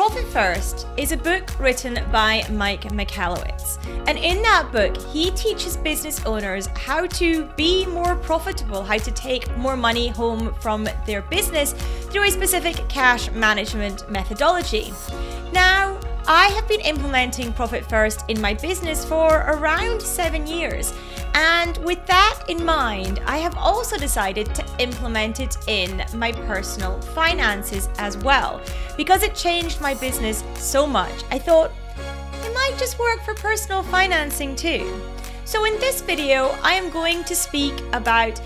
Profit First is a book written by Mike Michalowicz. And in that book, he teaches business owners how to be more profitable, how to take more money home from their business through a specific cash management methodology. Now, I have been implementing Profit First in my business for around 7 years. And with that in mind, I have also decided to implement it in my personal finances as well. Because it changed my business so much, I thought it might just work for personal financing too. So in this video, I am going to speak about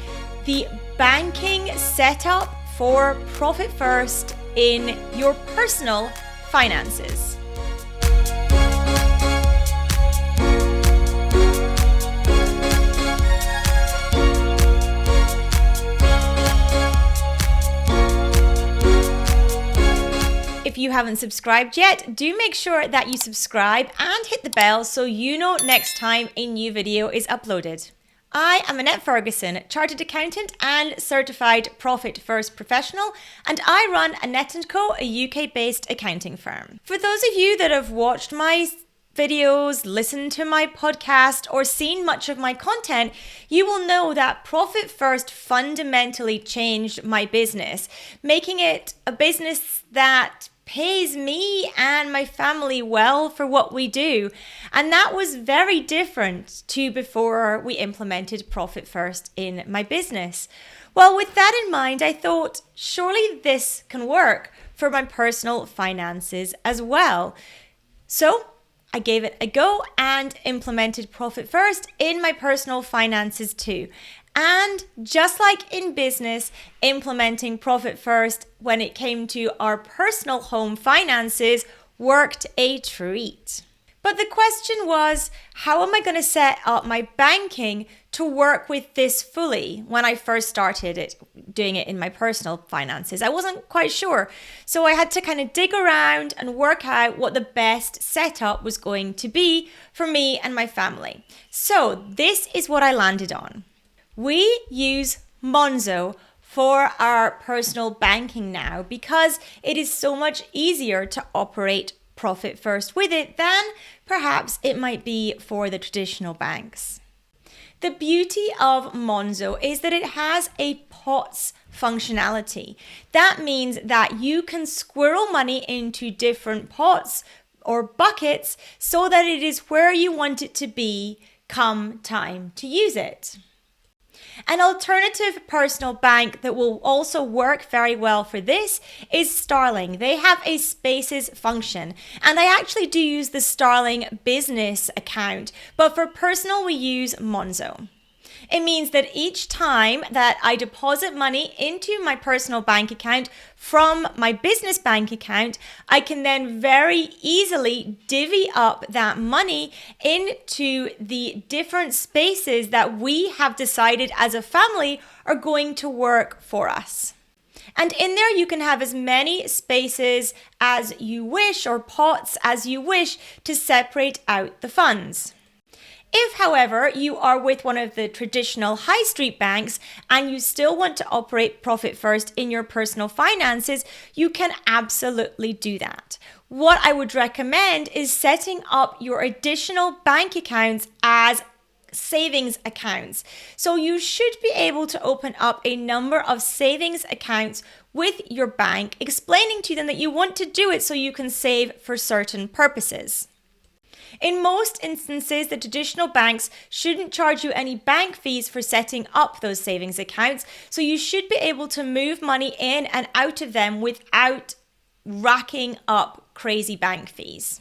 the banking setup for Profit First in your personal finances. If you haven't subscribed yet, do make sure that you subscribe and hit the bell so you know next time a new video is uploaded. I am Annette Ferguson, Chartered Accountant and Certified Profit First Professional, and I run Annette & Co, a UK-based accounting firm. For those of you that have watched my videos, listened to my podcast, or seen much of my content, you will know that Profit First fundamentally changed my business, making it a business that pays me and my family well for what we do. And that was very different to before we implemented Profit First in my business. Well, with that in mind, I thought surely this can work for my personal finances as well. So I gave it a go and implemented Profit First in my personal finances too. And just like in business, implementing Profit First when it came to our personal home finances worked a treat. But the question was, how am I going to set up my banking to work with this fully when I first started doing it in my personal finances? I wasn't quite sure. So I had to kind of dig around and work out what the best setup was going to be for me and my family. So this is what I landed on. We use Monzo for our personal banking now because it is so much easier to operate Profit First with it than perhaps it might be for the traditional banks. The beauty of Monzo is that it has a pots functionality. That means that you can squirrel money into different pots or buckets so that it is where you want it to be come time to use it. An alternative personal bank that will also work very well for this is Starling. They have a Spaces function, and I actually do use the Starling business account, but for personal we use Monzo. It means that each time that I deposit money into my personal bank account from my business bank account, I can then very easily divvy up that money into the different spaces that we have decided as a family are going to work for us. And in there, you can have as many spaces as you wish or pots as you wish to separate out the funds. If, however, you are with one of the traditional high street banks and you still want to operate Profit First in your personal finances, you can absolutely do that. What I would recommend is setting up your additional bank accounts as savings accounts. So you should be able to open up a number of savings accounts with your bank, explaining to them that you want to do it so you can save for certain purposes. In most instances, the traditional banks shouldn't charge you any bank fees for setting up those savings accounts, so you should be able to move money in and out of them without racking up crazy bank fees.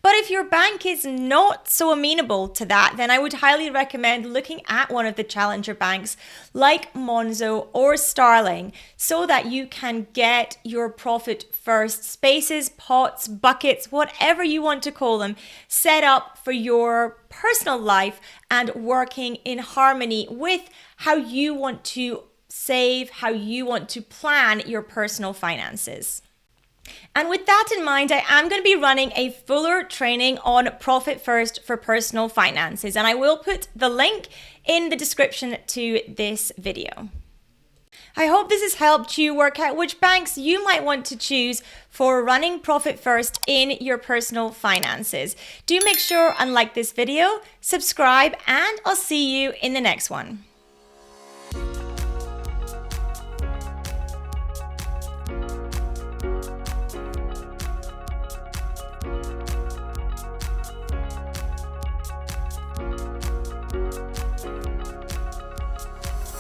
But if your bank is not so amenable to that, then I would highly recommend looking at one of the challenger banks like Monzo or Starling so that you can get your Profit First spaces, pots, buckets, whatever you want to call them, set up for your personal life and working in harmony with how you want to save, how you want to plan your personal finances. And with that in mind, I am going to be running a fuller training on Profit First for personal finances, and I will put the link in the description to this video. I hope this has helped you work out which banks you might want to choose for running profit first in your personal finances. Do make sure and like this video, subscribe, and I'll see you in the next one.